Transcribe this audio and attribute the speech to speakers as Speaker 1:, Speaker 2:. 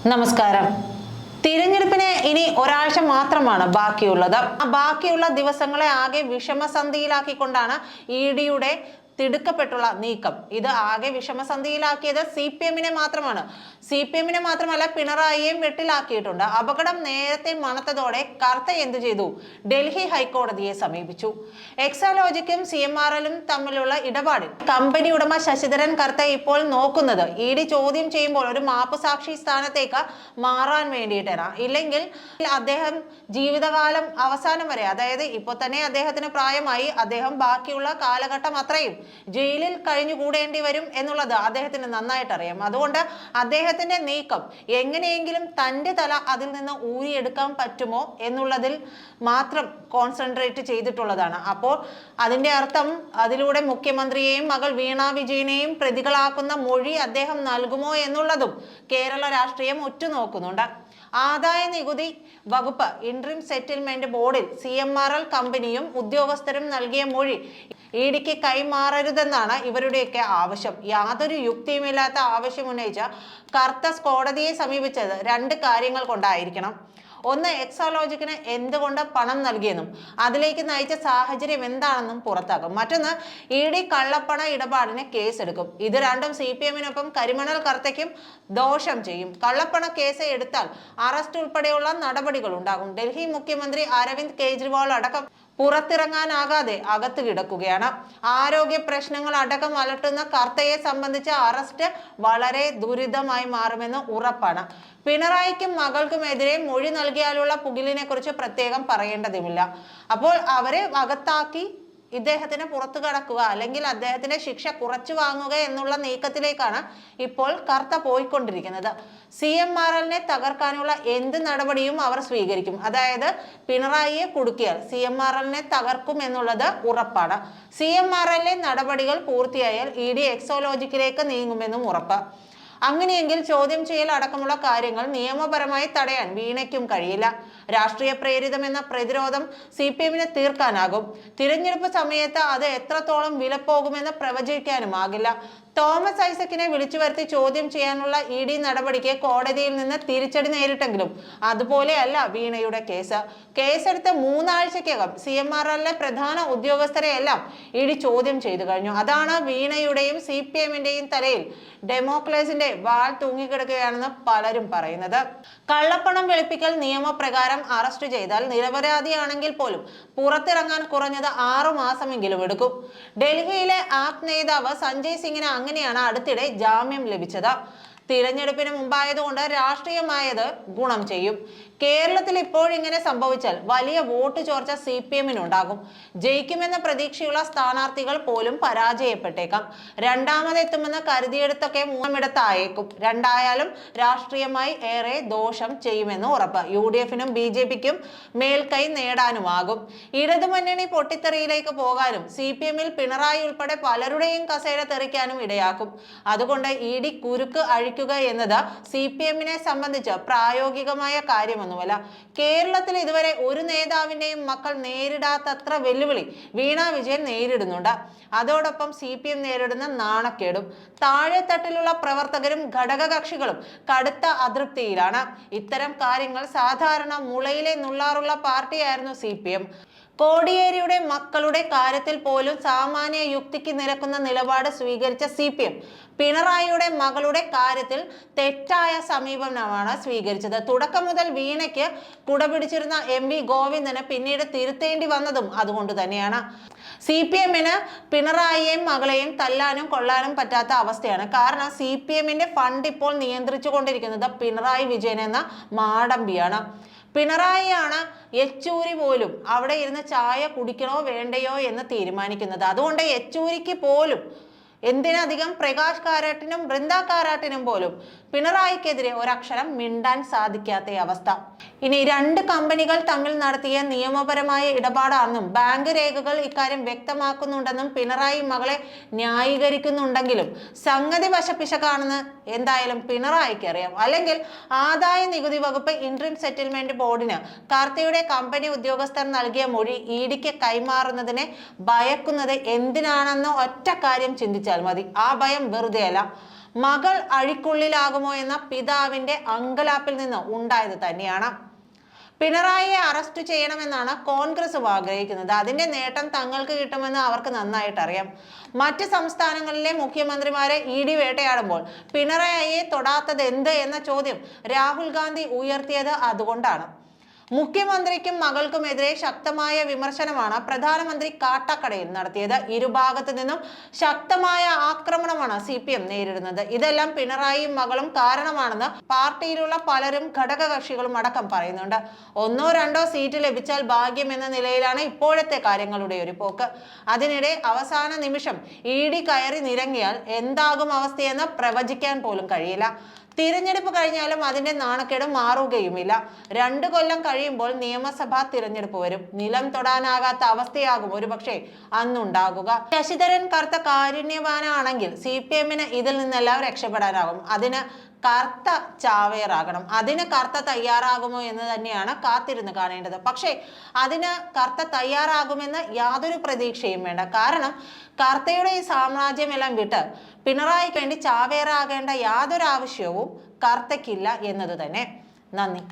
Speaker 1: നമസ്കാരം. തിരഞ്ഞെടുപ്പിന് ഇനി ഒരാഴ്ച മാത്രമാണ് ബാക്കിയുള്ളത്. ബാക്കിയുള്ള ദിവസങ്ങളെ ആകെ വിഷമസന്ധിയിലാക്കിക്കൊണ്ടാണ് ഇ ഡിയുടെ തിടുക്കപ്പെട്ടുള്ള നീക്കം. ഇത് ആകെ വിഷമസന്ധിയിലാക്കിയത് CPM-നെ മാത്രമാണ്. CPM-നെ മാത്രമല്ല, പിണറായിയെയും വെട്ടിലാക്കിയിട്ടുണ്ട്. അപകടം നേരത്തെ മണത്തതോടെ കർത്ത എന്തു ചെയ്തു? ഡൽഹി ഹൈക്കോടതിയെ സമീപിച്ചു. എക്സാലോജിക്കും CMRL-ഉം തമ്മിലുള്ള ഇടപാടിൽ കമ്പനി ഉടമ ശശിധരൻ കർത്ത ഇപ്പോൾ നോക്കുന്നത് ED ചോദ്യം ചെയ്യുമ്പോൾ ഒരു മാപ്പുസാക്ഷി സ്ഥാനത്തേക്ക് മാറാൻ വേണ്ടിയിട്ടാണ്. ഇല്ലെങ്കിൽ അദ്ദേഹം ജീവിതകാലം അവസാനം വരെ, അതായത് ഇപ്പോൾ തന്നെ അദ്ദേഹത്തിന് പ്രായമായി, അദ്ദേഹം ബാക്കിയുള്ള കാലഘട്ടം അത്രയും ജയിലിൽ കഴിഞ്ഞുകൂടേണ്ടി വരും എന്നുള്ളത് അദ്ദേഹത്തിന് നന്നായിട്ട് അറിയാം. അതുകൊണ്ട് അദ്ദേഹത്തിന്റെ നീക്കം എങ്ങനെയെങ്കിലും തന്റെ തല അതിൽ നിന്ന് ഊരിയെടുക്കാൻ പറ്റുമോ എന്നുള്ളതിൽ മാത്രം കോൺസെൻട്രേറ്റ് ചെയ്തിട്ടുള്ളതാണ്. അപ്പോൾ അതിന്റെ അർത്ഥം അതിലൂടെ മുഖ്യമന്ത്രിയെയും മകൾ വീണ വിജയനെയും പ്രതികളാക്കുന്ന മൊഴി അദ്ദേഹം നൽകുമോ എന്നുള്ളതും കേരള രാഷ്ട്രീയം ഉറ്റുനോക്കുന്നുണ്ട്. ആദായ നികുതി വകുപ്പ് ഇന്ററിം സെറ്റിൽമെന്റ് ബോർഡിൽ CMRL കമ്പനിയും ഉദ്യോഗസ്ഥരും നൽകിയ മൊഴി EDക്ക് കൈമാറരുതെന്നാണ് ഇവരുടെയൊക്കെ ആവശ്യം. യാതൊരു യുക്തിയുമില്ലാത്ത ആവശ്യം ഉന്നയിച്ച കർത്തസ് കോടതിയെ സമീപിച്ചത് രണ്ട് കാര്യങ്ങൾ കൊണ്ടായിരിക്കണം. ഒന്ന്, എക്സാലോജിക്കിന് എന്തുകൊണ്ട് പണം നൽകിയെന്നും അതിലേക്ക് നയിച്ച സാഹചര്യം എന്താണെന്നും പുറത്താക്കും. മറ്റൊന്ന്, ED കള്ളപ്പണ ഇടപാടിന് കേസെടുക്കും. ഇത് രണ്ടും CPM-നൊപ്പം കരിമണൽ കർത്തയ്ക്കും ദോഷം ചെയ്യും. കള്ളപ്പണ കേസ് എടുത്താൽ അറസ്റ്റ് ഉൾപ്പെടെയുള്ള നടപടികൾ ഉണ്ടാകും. ഡൽഹി മുഖ്യമന്ത്രി അരവിന്ദ് കെജ്രിവാൾ അടക്കം പുറത്തിറങ്ങാനാകാതെ അകത്ത് കിടക്കുകയാണ്. ആരോഗ്യ പ്രശ്നങ്ങൾ അടക്കം അലട്ടുന്ന കർത്തയെ സംബന്ധിച്ച അറസ്റ്റ് വളരെ ദുരിതമായി മാറുമെന്ന് ഉറപ്പാണ്. പിണറായിക്കും മകൾക്കുമെതിരെ മൊഴി നൽകിയാലുള്ള പുകിലിനെ കുറിച്ച് പ്രത്യേകം പറയേണ്ടതുമില്ല. അപ്പോൾ അവരെ അകത്താക്കി ഇദ്ദേഹത്തിന് പുറത്തു കടക്കുക, അല്ലെങ്കിൽ അദ്ദേഹത്തിന്റെ ശിക്ഷ കുറച്ചു വാങ്ങുക എന്നുള്ള നീക്കത്തിലേക്കാണ് ഇപ്പോൾ കർത്ത പോയിക്കൊണ്ടിരിക്കുന്നത്. CMRL-നെ തകർക്കാനുള്ള എന്ത് നടപടിയും അവർ സ്വീകരിക്കും. അതായത് പിണറായിയെ കുടുക്കിയാൽ CMRL-നെ തകർക്കും എന്നുള്ളത് ഉറപ്പാണ്. CMRL-ലെ നടപടികൾ പൂർത്തിയായാൽ ED എക്സോലോജിക്കിലേക്ക് നീങ്ങുമെന്നും ഉറപ്പ്. അങ്ങനെയെങ്കിൽ ചോദ്യം ചെയ്യൽ അടക്കമുള്ള കാര്യങ്ങൾ നിയമപരമായി തടയാൻ വീണയ്ക്കും കഴിയില്ല. രാഷ്ട്രീയ പ്രേരിതമെന്ന പ്രതിരോധം CPM-ന് തീർക്കാനാകും. തിരഞ്ഞെടുപ്പ് സമയത്ത് അത് എത്രത്തോളം വിലപ്പോകുമെന്ന് പ്രവചിക്കാനുമാകില്ല. തോമസ് ഐസക്കിനെ വിളിച്ചു വരുത്തി ചോദ്യം ചെയ്യാനുള്ള ED നടപടിക്ക് കോടതിയിൽ നിന്ന് തിരിച്ചടി നേരിട്ടെങ്കിലും അതുപോലെയല്ല വീണയുടെ കേസ്. കേസെടുത്ത് 3 ആഴ്ചക്കകം CMRL-ലെ പ്രധാന ഉദ്യോഗസ്ഥരെയെല്ലാം ED ചോദ്യം ചെയ്തു കഴിഞ്ഞു. അതാണ് വീണയുടെയും CPM-ന്റെയും തലയിൽ ഡെമോക്രസിന്റെ വാൾ തൂങ്ങിക്കിടക്കുകയാണെന്ന് പലരും പറയുന്നത്. കള്ളപ്പണം വെളുപ്പിക്കൽ നിയമപ്രകാരം അറസ്റ്റ് ചെയ്താൽ നിരപരാധിയാണെങ്കിൽ പോലും പുറത്തിറങ്ങാൻ കുറഞ്ഞത് 6 മാസമെങ്കിലും എടുക്കും. ഡൽഹിയിലെ ആപ് നേതാവ് സഞ്ജയ് സിംഗിന് അങ്ങനെയാണ് അടുത്തിടെ ജാമ്യം ലഭിച്ചത്. തിരഞ്ഞെടുപ്പിന് മുമ്പായതുകൊണ്ട് രാഷ്ട്രീയമായത് ഗുണം ചെയ്യും. കേരളത്തിൽ ഇപ്പോഴിങ്ങനെ സംഭവിച്ചാൽ വലിയ വോട്ട് ചോർച്ച CPM-നുണ്ടാകും. ജയിക്കുമെന്ന പ്രതീക്ഷയുള്ള സ്ഥാനാർത്ഥികൾ പോലും പരാജയപ്പെട്ടേക്കാം. രണ്ടാമതെത്തുമെന്ന് കരുതിയെടുത്തൊക്കെ 3-ഇടത്തായേക്കും. രണ്ടായാലും രാഷ്ട്രീയമായി ഏറെ ദോഷം ചെയ്യുമെന്ന് ഉറപ്പ്. UDF-നും BJP-ക്കും മേൽക്കൈ നേടാനുമാകും. ഇടതുമുന്നണി പൊട്ടിത്തെറിയിലേക്ക് പോകാനും CPM-ൽ പിണറായി ഉൾപ്പെടെ പലരുടെയും കസേര തെറിക്കാനും ഇടയാക്കും. അതുകൊണ്ട് ED കുരുക്ക് അഴിക്കുക എന്നത് CPM-നെ സംബന്ധിച്ച് പ്രായോഗികമായ കാര്യമൊന്നുമല്ല. കേരളത്തിൽ ഇതുവരെ ഒരു നേതാവിന്റെയും മക്കൾ നേരിടാത്തത്ര വെല്ലുവിളി വീണ വിജയൻ നേരിടുന്നുണ്ട്. അതോടൊപ്പം CPM നേരിടുന്ന നാണക്കേടും. താഴെത്തട്ടിലുള്ള പ്രവർത്തകരും ഘടകകക്ഷികളും കടുത്ത അതൃപ്തിയിലാണ്. ഇത്തരം കാര്യങ്ങൾ സാധാരണ മുളയിലെ നുള്ളാറുള്ള പാർട്ടിയായിരുന്നു CPM. കോടിയേരിയുടെ മക്കളുടെ കാര്യത്തിൽ പോലും സാമാന്യ യുക്തിക്ക് നിരക്കുന്ന നിലപാട് സ്വീകരിച്ച CPM പിണറായിയുടെ മകളുടെ കാര്യത്തിൽ തെറ്റായ സമീപനമാണ് സ്വീകരിച്ചത്. തുടക്കം മുതൽ വീണയ്ക്ക് കുടപിടിച്ചിരുന്ന MV ഗോവിന്ദന് പിന്നീട് തിരുത്തേണ്ടി വന്നതും അതുകൊണ്ട് തന്നെയാണ്. CPM-ന് പിണറായിയെയും മകളെയും തല്ലാനും കൊള്ളാനും പറ്റാത്ത അവസ്ഥയാണ്. കാരണം CPM-ന്റെ ഫണ്ട് ഇപ്പോൾ നിയന്ത്രിച്ചു കൊണ്ടിരിക്കുന്നത് പിണറായി വിജയൻ എന്ന മാടമ്പിയാണ്. പിണറായിയാണ് യെച്ചൂരി പോലും അവിടെ ഇരുന്ന് ചായ കുടിക്കണോ വേണ്ടയോ എന്ന് തീരുമാനിക്കുന്നത്. അതുകൊണ്ട് യെച്ചൂരിക്ക് പോലും, എന്തിനധികം പ്രകാശ് കാരാട്ടിനും ബൃന്ദ കാരാട്ടിനും പോലും പിണറായിക്കെതിരെ ഒരക്ഷരം മിണ്ടാൻ സാധിക്കാത്ത അവസ്ഥ. ഇനി രണ്ട് കമ്പനികൾ തമ്മിൽ നടത്തിയ നിയമപരമായ ഇടപാടാണെന്നും ബാങ്ക് രേഖകൾ ഇക്കാര്യം വ്യക്തമാക്കുന്നുണ്ടെന്നും പിണറായി മകളെ ന്യായീകരിക്കുന്നുണ്ടെങ്കിലും സംഗതി വശപ്പിശകാണെന്ന് എന്തായാലും പിണറായിക്ക് അറിയാം. അല്ലെങ്കിൽ ആദായ നികുതി വകുപ്പ് ഇന്ററിം സെറ്റിൽമെന്റ് ബോർഡിന് കർത്തയുടെ കമ്പനി ഉദ്യോഗസ്ഥർ നൽകിയ മൊഴി EDക്ക് കൈമാറുന്നതിനെ ഭയക്കുന്നത് എന്തിനാണെന്ന് ഒറ്റ കാര്യം ചിന്തിച്ചാൽ മതി. ആ ഭയം വെറുതെയല്ല. മകൾ അഴിക്കുള്ളിലാകുമോ എന്ന പിതാവിന്റെ അങ്കലാപ്പിൽ നിന്ന് ഉണ്ടായത് തന്നെയാണ്. പിണറായിയെ അറസ്റ്റ് ചെയ്യണമെന്നാണ് കോൺഗ്രസും ആഗ്രഹിക്കുന്നത്. അതിന്റെ നേട്ടം തങ്ങൾക്ക് കിട്ടുമെന്ന് അവർക്ക് നന്നായിട്ട് അറിയാം. മറ്റ് സംസ്ഥാനങ്ങളിലെ മുഖ്യമന്ത്രിമാരെ ED വേട്ടയാടുമ്പോൾ പിണറായിയെ തൊടാത്തത് എന്ത് എന്ന ചോദ്യം രാഹുൽ ഗാന്ധി ഉയർത്തിയത് അതുകൊണ്ടാണ്. മുഖ്യമന്ത്രിക്കും മകൾക്കുമെതിരെ ശക്തമായ വിമർശനമാണ് പ്രധാനമന്ത്രി കാട്ടാക്കടയിൽ നടത്തിയത്. ഇരുഭാഗത്തു നിന്നും ശക്തമായ ആക്രമണമാണ് CPM നേരിടുന്നത്. ഇതെല്ലാം പിണറായിയും മകളും കാരണമാണെന്ന് പാർട്ടിയിലുള്ള പലരും ഘടകകക്ഷികളും അടക്കം പറയുന്നുണ്ട്. 1-2 സീറ്റ് ലഭിച്ചാൽ ഭാഗ്യം എന്ന നിലയിലാണ് ഇപ്പോഴത്തെ കാര്യങ്ങളുടെ ഒരു പോക്ക്. അതിനിടെ അവസാന നിമിഷം ED കയറി നിരങ്ങിയാൽ എന്താകും അവസ്ഥയെന്ന് പ്രവചിക്കാൻ പോലും കഴിയില്ല. തിരഞ്ഞെടുപ്പ് കഴിഞ്ഞാലും അതിന്റെ നാണക്കേട് മാറുകയുമില്ല. 2 കൊല്ലം കഴിയുമ്പോൾ നിയമസഭാ തിരഞ്ഞെടുപ്പ് വരും. നിലം തൊടാനാകാത്ത അവസ്ഥയാകും ഒരുപക്ഷെ അന്നുണ്ടാകുക. ശശിധരൻ കറുത്ത കാരുണ്യവാനാണെങ്കിൽ CPM-ന് ഇതിൽ നിന്നെല്ലാം രക്ഷപ്പെടാനാകും. അതിന് കറുത്ത ചാവേറാകണം. അതിന് കറുത്ത തയ്യാറാകുമോ എന്ന് തന്നെയാണ് കാത്തിരുന്ന് കാണേണ്ടത്. പക്ഷേ അതിന് കറുത്ത തയ്യാറാകുമെന്ന് യാതൊരു പ്രതീക്ഷയും വേണ്ട. കാരണം കറുത്തയുടെ ഈ സാമ്രാജ്യമെല്ലാം വിട്ട് പിണറായിക്ക് വേണ്ടി ചാവേറാകേണ്ട യാതൊരു ആവശ്യവും കറുത്തയ്ക്കില്ല എന്നത് തന്നെ. നന്ദി.